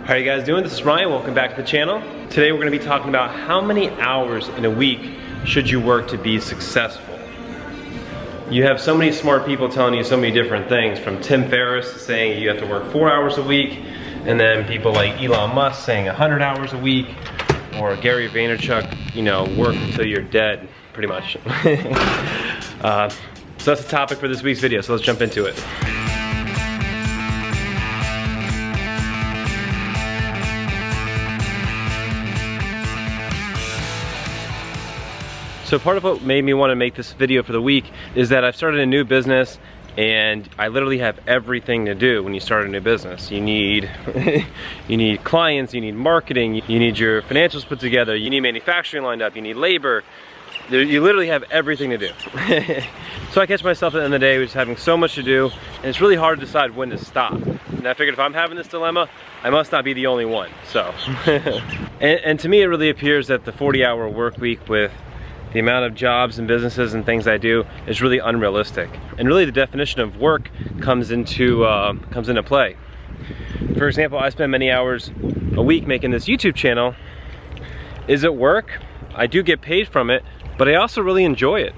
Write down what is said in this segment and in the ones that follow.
How are you guys doing? This is Ryan, welcome back to the channel. Today we're gonna be talking about how many hours in a week should you work to be successful. You have so many smart people telling you so many different things, from Tim Ferris saying you have to work 4 hours a week, and then people like Elon Musk saying 100 hours a week, or Gary Vaynerchuk, you know, work until you're dead, pretty much. So that's the topic for this week's video, so let's jump into it. So part of what made me want to make this video for the week is that I've started a new business and I literally have everything to do when you start a new business. You need you need clients, you need marketing, you need your financials put together, you need manufacturing lined up, you need labor. You literally have everything to do. So I catch myself at the end of the day just having so much to do, and it's really hard to decide when to stop. And I figured if I'm having this dilemma, I must not be the only one. So, and to me it really appears that the 40-hour work week with the amount of jobs and businesses and things I do is really unrealistic. And really the definition of work comes into play. For example, I spend many hours a week making this YouTube channel. Is it work? I do get paid from it, but I also really enjoy it.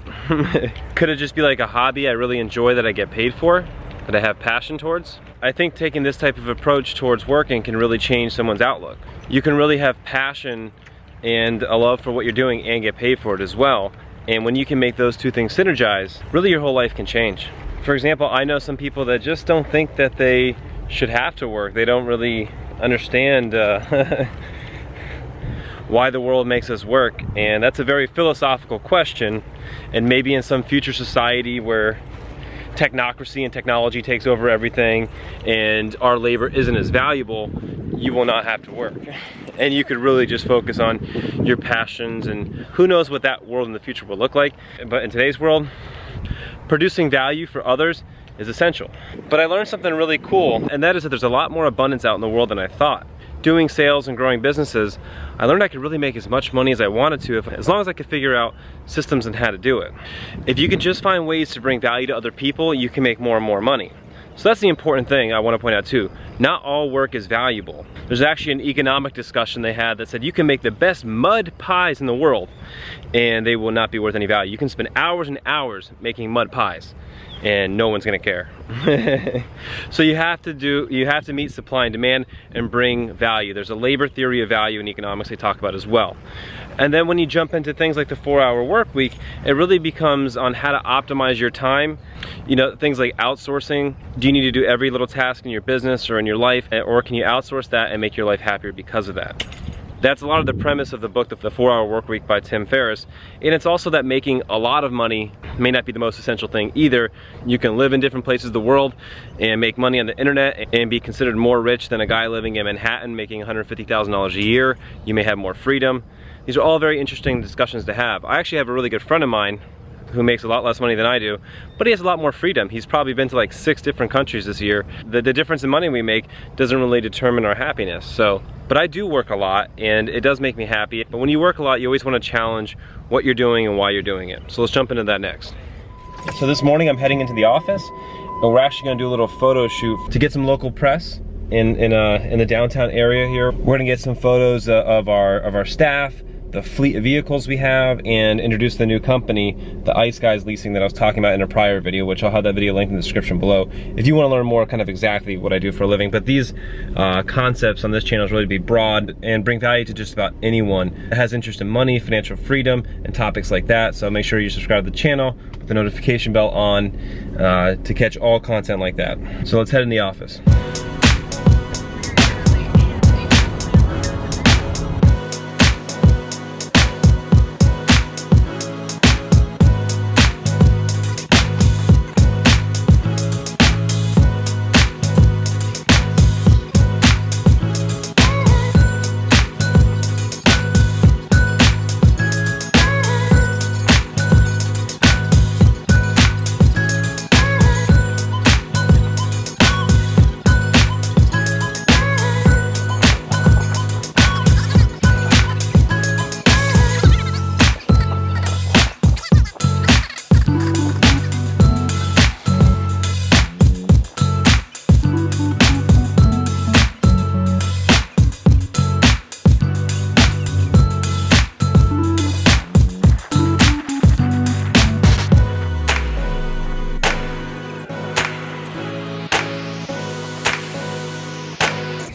Could it just be like a hobby I really enjoy that I get paid for, that I have passion towards? I think taking this type of approach towards working can really change someone's outlook. You can really have passion and a love for what you're doing and get paid for it as well. And when you can make those two things synergize, really your whole life can change. For example, I know some people that just don't think that they should have to work. They don't really understand why the world makes us work. And that's a very philosophical question. And maybe in some future society where technocracy and technology takes over everything and our labor isn't as valuable, you will not have to work. And you could really just focus on your passions, and who knows what that world in the future will look like. But in today's world, producing value for others is essential. But I learned something really cool, and that is that there's a lot more abundance out in the world than I thought. Doing sales and growing businesses, I learned I could really make as much money as I wanted to as long as I could figure out systems and how to do it. If you can just find ways to bring value to other people, you can make more and more money. So that's the important thing I want to point out too. Not all work is valuable. There's actually an economic discussion they had that said you can make the best mud pies in the world and they will not be worth any value. You can spend hours and hours making mud pies and no one's gonna care. So you have to meet supply and demand and bring value. There's a labor theory of value in economics they talk about as well. And then when you jump into things like the 4-hour work week, it really becomes on how to optimize your time. You know, things like outsourcing. Do you need to do every little task in your business or in your life, or can you outsource that and make your life happier because of that? That's a lot of the premise of the book, The 4-Hour Work Week by Tim Ferris. And it's also that making a lot of money may not be the most essential thing either. You can live in different places of the world and make money on the internet and be considered more rich than a guy living in Manhattan making $150,000 a year. You may have more freedom. These are all very interesting discussions to have. I actually have a really good friend of mine who makes a lot less money than I do, but he has a lot more freedom. He's probably been to like 6 different countries this year. The difference in money we make doesn't really determine our happiness. So, but I do work a lot and it does make me happy. But when you work a lot, you always want to challenge what you're doing and why you're doing it. So let's jump into that next. So this morning I'm heading into the office, but we're actually gonna do a little photo shoot to get some local press in the downtown area here. We're gonna get some photos of our staff, the fleet of vehicles we have, and introduce the new company, the Ice Guys Leasing, that I was talking about in a prior video, which I'll have that video linked in the description below if you want to learn more kind of exactly what I do for a living. But these concepts on this channel is really to be broad and bring value to just about anyone that has interest in money, financial freedom, and topics like that. So make sure you subscribe to the channel with the notification bell on to catch all content like that. So let's head in the office.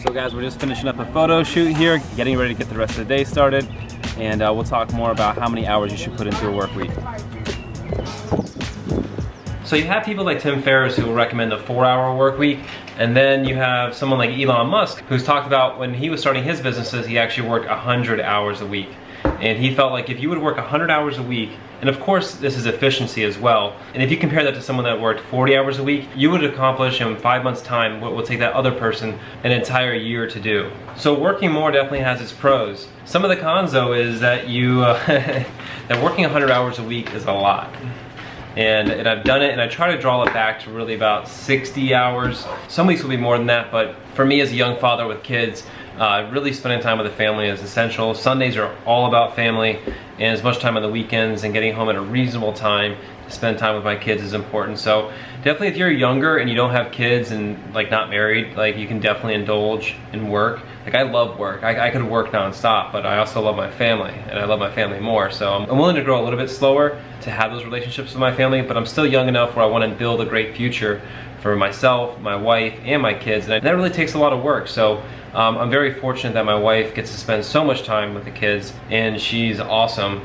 So guys, we're just finishing up a photo shoot here, getting ready to get the rest of the day started, and we'll talk more about how many hours you should put into a work week. So you have people like Tim Ferris who will recommend a 4-hour work week, and then you have someone like Elon Musk who's talked about when he was starting his businesses, he actually worked 100 hours a week. And he felt like if you would work 100 hours a week, and of course this is efficiency as well, and if you compare that to someone that worked 40 hours a week, you would accomplish in 5 months time what will take that other person an entire year to do. So working more definitely has its pros. Some of the cons though is that that working 100 hours a week is a lot. And I've done it, and I try to draw it back to really about 60 hours. Some weeks will be more than that, but for me as a young father with kids, really spending time with the family is essential. Sundays are all about family, and as much time on the weekends and getting home at a reasonable time to spend time with my kids is important. So definitely if you're younger and you don't have kids and like not married, like you can definitely indulge in work. Like I love work. I could work nonstop, but I also love my family, and I love my family more. So I'm willing to grow a little bit slower to have those relationships with my family, but I'm still young enough where I want to build a great future for myself, my wife, and my kids, and that really takes a lot of work. So I'm very fortunate that my wife gets to spend so much time with the kids, and she's awesome.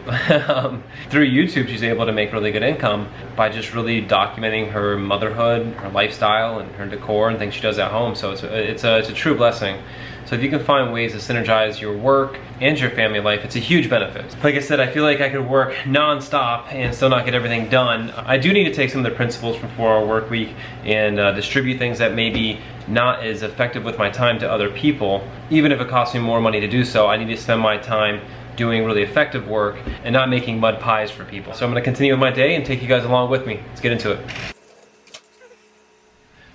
Through YouTube, she's able to make really good income by just really documenting her motherhood, her lifestyle, and her decor and things she does at home. So it's a true blessing. So if you can find ways to synergize your work and your family life, it's a huge benefit. Like I said, I feel like I could work non-stop and still not get everything done. I do need to take some of the principles from 4-hour work week and distribute things that may be not as effective with my time to other people. Even if it costs me more money to do so, I need to spend my time doing really effective work and not making mud pies for people. So I'm gonna continue with my day and take you guys along with me. Let's get into it.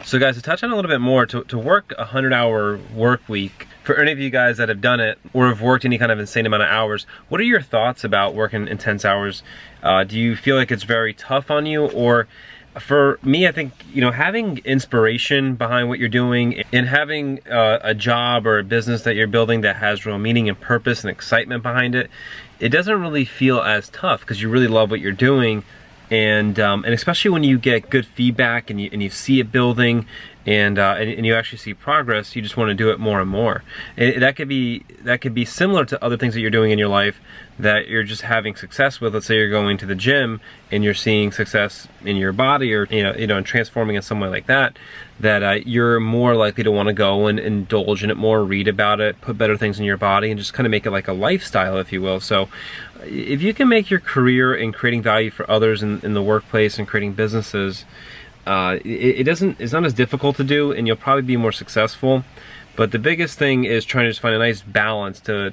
So guys, to touch on a little bit more, to work a 100-hour work week, for any of you guys that have done it or have worked any kind of insane amount of hours, what are your thoughts about working intense hours? Do you feel like it's very tough on you? Or for me, I think, you know, having inspiration behind what you're doing and having a job or a business that you're building that has real meaning and purpose and excitement behind it, it doesn't really feel as tough because you really love what you're doing. And especially when you get good feedback and you see it building and you actually see progress, you just want to do it more and more. And that could be similar to other things that you're doing in your life that you're just having success with. Let's say you're going to the gym and you're seeing success in your body, or and transforming in some way like that. That you're more likely to want to go and indulge in it more, read about it, put better things in your body, and just kind of make it like a lifestyle, if you will. So if you can make your career in creating value for others in the workplace and creating businesses, it's not as difficult to do, and you'll probably be more successful. But the biggest thing is trying to just find a nice balance to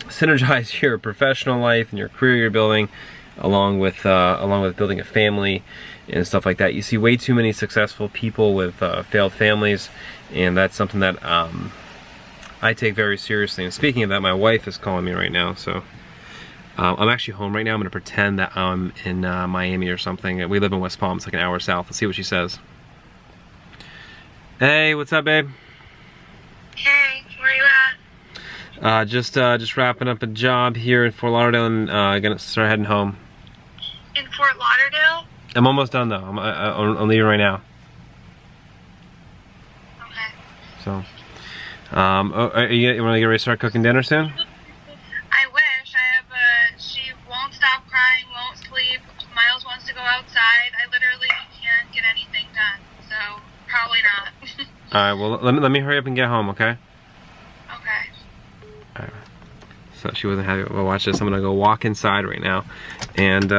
synergize your professional life and your career you're building along with building a family and stuff like that. You see way too many successful people with failed families, and that's something that I take very seriously. And speaking of that, my wife is calling me right now, so I'm actually home right now. I'm gonna pretend that I'm in Miami or something. We live in West Palm, it's like an hour south. Let's see what she says. Hey, what's up, babe? Hey, where are you at? Just wrapping up a job here in Fort Lauderdale, and gonna start heading home. In Fort Lauderdale? I'm almost done though. I'm leaving right now. Okay. So, you want to get ready to start cooking dinner soon? I wish. She won't stop crying, won't sleep. Miles wants to go outside. I literally can't get anything done, so probably not. All right. Well, let me hurry up and get home, okay? Okay. All right. So she wasn't happy. Well, watch this. I'm gonna go walk inside right now, and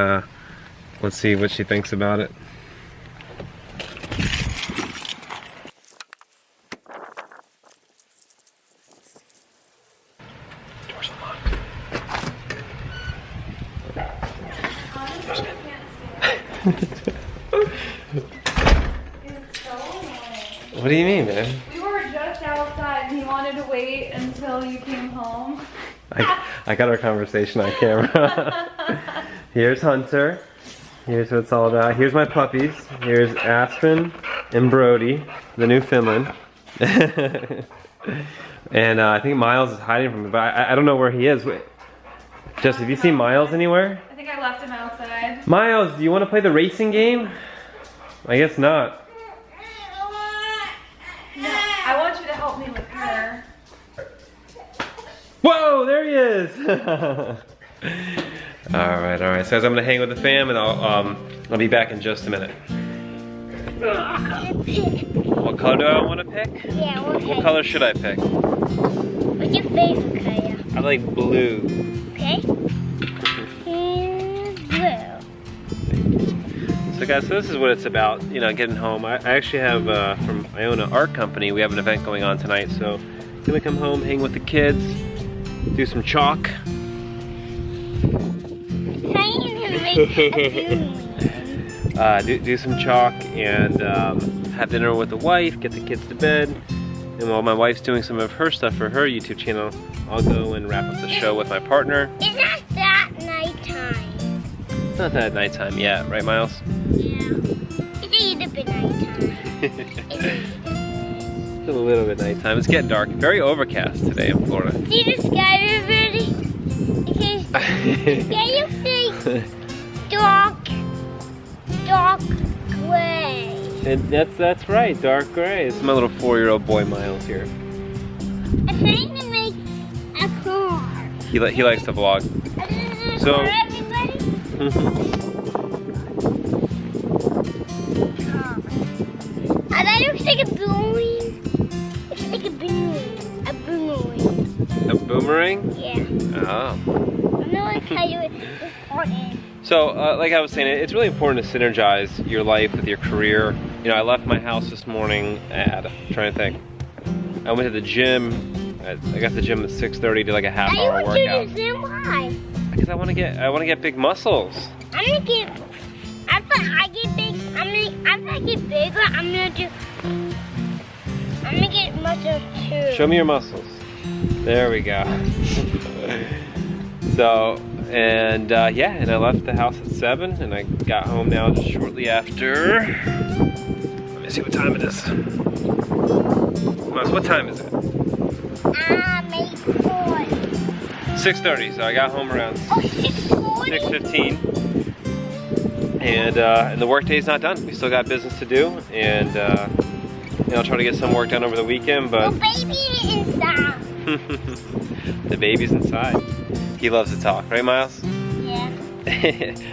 let's see what she thinks about it. Doors unlocked. What do you mean, man? We were just outside and he wanted to wait until you came home. I got our conversation on camera. Here's Hunter. Here's what it's all about. Here's my puppies. Here's Aspen and Brody, the new Finland. And I think Miles is hiding from me, but I don't know where he is. Wait. Jess, have you seen Miles anywhere? I think I left him outside. Miles, do you want to play the racing game? I guess not. No, I want you to help me with her. is. All right. So guys, I'm gonna hang with the fam, and I'll be back in just a minute. What color do I want to pick? Yeah, What color should I pick? What's your favorite color? I like blue. Okay. Blue. So guys, so this is what it's about, you know, getting home. I actually have, I own an art company. We have an event going on tonight, so I'm gonna come home, hang with the kids, do some chalk. Do some chalk and have dinner with the wife, get the kids to bed. And while my wife's doing some of her stuff for her YouTube channel, I'll go and wrap up the show with my partner. It's not that nighttime. It's not that nighttime yet, right, Miles? Yeah. It's a little bit nighttime. It's a little bit nighttime. It's getting dark. Very overcast today in Florida. See the sky already? Can you see dark gray? And that's right, dark gray. It's my little 4-year-old boy Miles here. I'm trying to make a car. He likes to vlog. So. For everybody? I thought it looks like a boomerang. It's like a boomerang. A boomerang. A boomerang? Yeah. Oh. I'm gonna tell you this part in. So, like I was saying, it's really important to synergize your life with your career. You know, I left my house this morning at, I'm trying to think. I went to the gym. I got to the gym at 6:30, did like a half-hour workout. I went to the gym. Why? Because I want to get big muscles. After I get bigger, I'm gonna get muscles too. Show me your muscles. There we go. So, and yeah, and I left the house at 7, and I got home now just shortly after. Let me see what time it is. What time is it? Maybe 4. 6:30. So I got home around 6:15. And the work day's not done. We still got business to do, and I'll try to get some work done over the weekend. But the baby is inside. The baby's inside. He loves to talk, right, Miles? Yeah.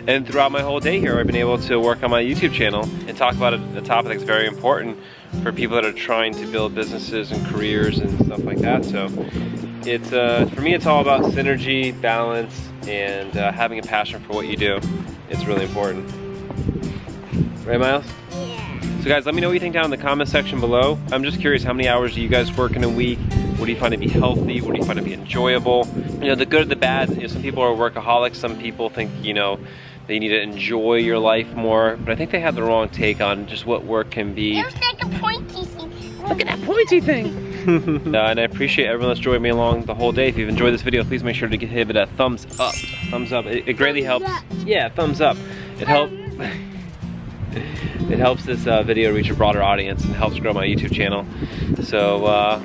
And throughout my whole day here, I've been able to work on my YouTube channel and talk about a topic that's very important for people that are trying to build businesses and careers and stuff like that. So it's for me, it's all about synergy, balance, and having a passion for what you do. It's really important. Right, Miles? Yeah. So guys, let me know what you think down in the comment section below. I'm just curious, how many hours do you guys work in a week? What do you find to be healthy? What do you find to be enjoyable? You know, the good, the bad. You know, some people are workaholics. Some people think, you know, they need to enjoy your life more. But I think they have the wrong take on just what work can be. It looks like a pointy thing. Look at that pointy thing. And I appreciate everyone that's joined me along the whole day. If you've enjoyed this video, please make sure to give it a thumbs up. Thumbs up. It greatly helps. Yeah, thumbs up. It helps. It helps this video reach a broader audience and helps grow my YouTube channel. So,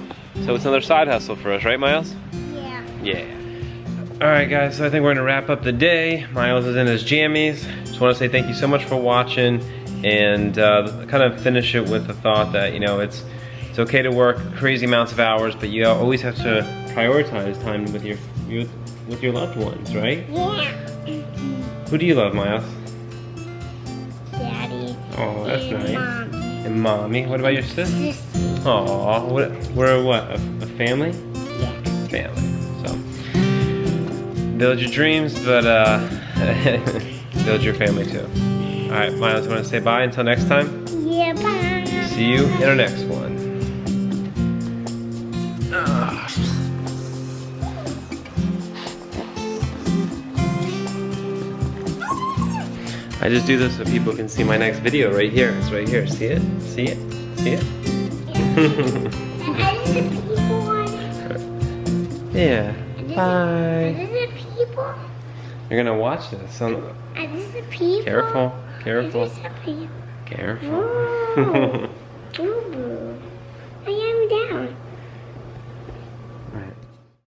so it's another side hustle for us, right, Miles? Yeah. Yeah. All right, guys. So I think we're gonna wrap up the day. Miles is in his jammies. Just want to say thank you so much for watching, and kind of finish it with the thought that, you know, it's okay to work crazy amounts of hours, but you always have to prioritize time with your loved ones, right? Yeah. Who do you love, Miles? Daddy. Oh, that's and nice. Mom. And Mommy. What about your sister? Sister. Aw, we're what? A family? Yeah. Family. So, build your dreams, but build your family too. All right, Miles, want to say bye until next time? Yeah, bye. See you in our next one. I just do this so people can see my next video right here. It's right here. See it? See it? See it? Yeah. Bye. Are these the people? You're gonna watch this. Are these the people? Careful. Careful. Are these the people? Careful. Whoa. Boo boo. I am down.